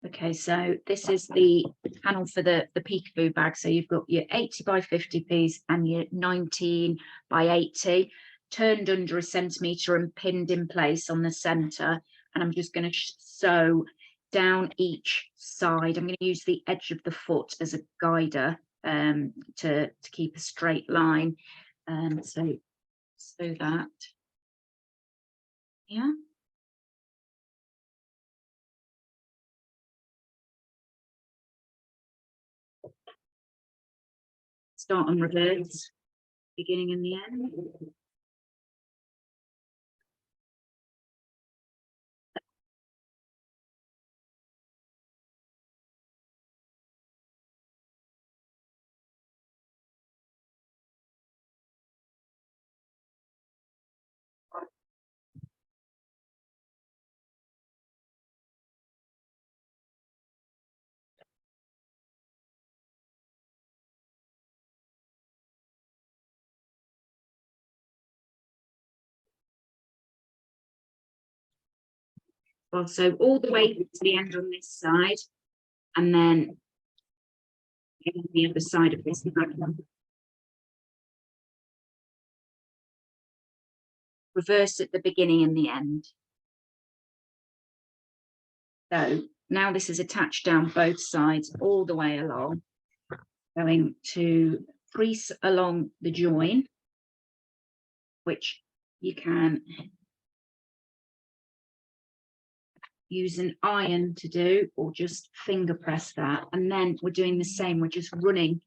Okay, so this is the panel for the Peekaboo bag. So you've got your 80 by 50 piece and your 19 by 80 turned under 1 centimetre and pinned in place on the centre. And I'm just going to sew down each side. I'm going to use the edge of the foot as a guider to keep a straight line. So that, yeah. Start on reverse, beginning and the end. Well, so all the way to the end on this side, and then the other side of this bag. Reverse at the beginning and the end. So now this is attached down both sides all the way along. Going to crease along the join, which you can use an iron to do, or just finger press that. And then we're doing the same, we're just running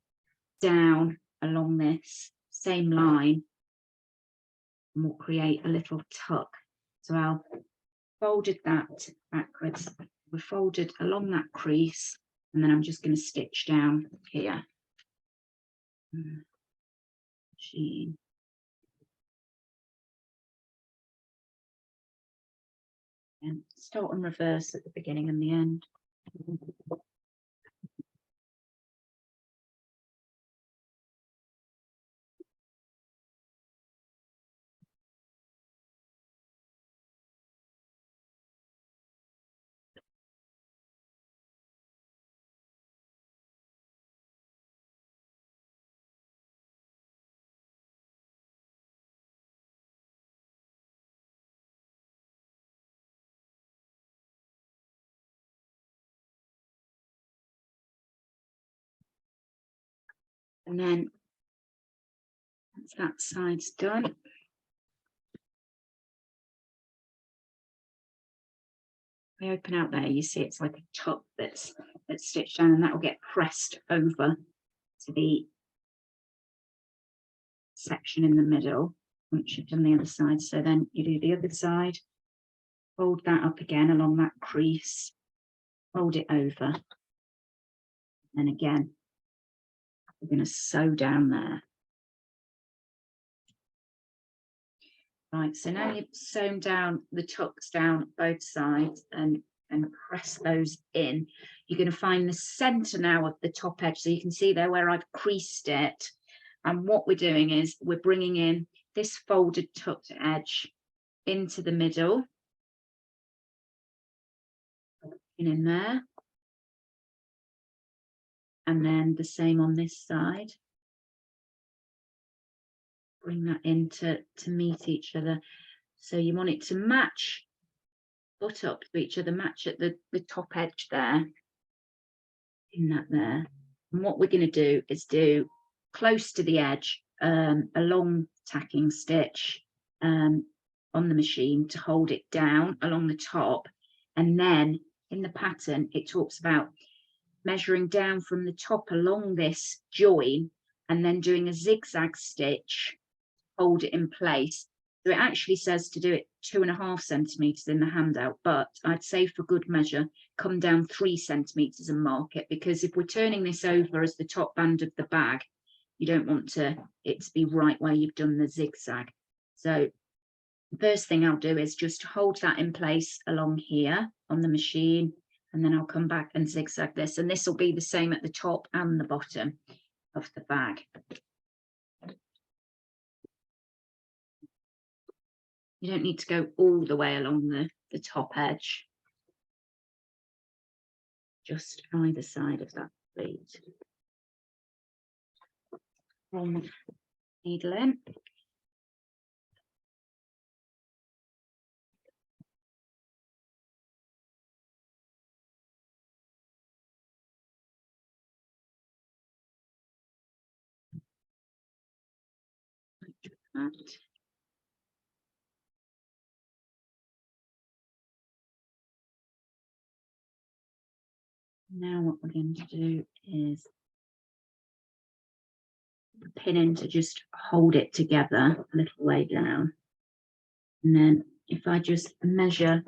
down along this same line, and we'll create a little tuck. So I'll folded that backwards, we folded along that crease, and then I'm just going to stitch down here. Machine. And start and reverse at the beginning and the end. And then once that side's done, we open out there, you see it's like a top that's stitched down, and that will get pressed over to the section in the middle once you've done the other side. So then you do the other side, fold that up again along that crease, fold it over, and again we're going to sew down there. Right, so now you've sewn down the tucks down both sides and press those in. You're going to find the center now of the top edge, so you can see there where I've creased it. And what we're doing is we're bringing in this folded tucked edge into the middle, in there, and then the same on this side. Bring that in to meet each other. So you want it to match, butt up to each other, match at the top edge there, in that there. And what we're going to do is do close to the edge a long tacking stitch on the machine to hold it down along the top. And then in the pattern it talks about measuring down from the top along this join and then doing a zigzag stitch, hold it in place. So it actually says to do it 2.5 centimeters in the handout, but I'd say for good measure, come down 3 centimeters and mark it, because if we're turning this over as the top band of the bag, you don't want it to be right where you've done the zigzag. So the first thing I'll do is just hold that in place along here on the machine, and then I'll come back and zigzag this, and this will be the same at the top and the bottom of the bag. You don't need to go all the way along the top edge. just either side of that pleat. Roll the needle in. That. Now what we're going to do is pin in to just hold it together a little way down. And then if I just measure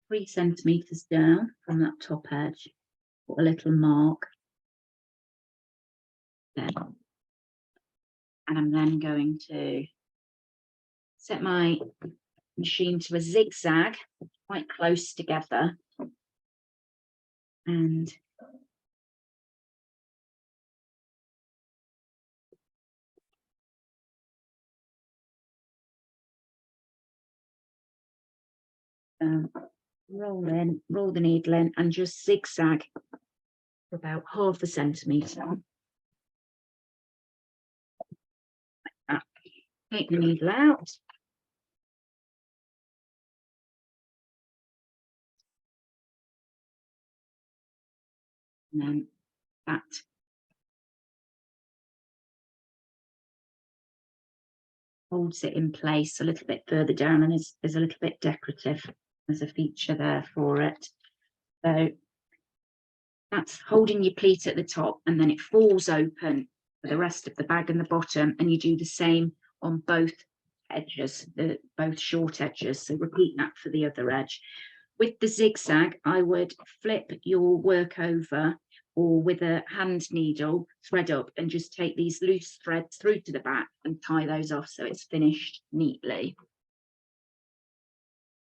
3 centimeters down from that top edge, put a little mark there. And I'm then going to set my machine to a zigzag quite close together, and roll the needle in and just zigzag for about 1/2 centimeter. Like that. Take the needle out. And then that holds it in place a little bit further down and is a little bit decorative as a feature there for it. So that's holding your pleat at the top, and then it falls open for the rest of the bag and the bottom, and you do the same on both edges, both short edges. So repeat that for the other edge. With the zigzag, I would flip your work over, or with a hand needle, thread up and just take these loose threads through to the back and tie those off so it's finished neatly.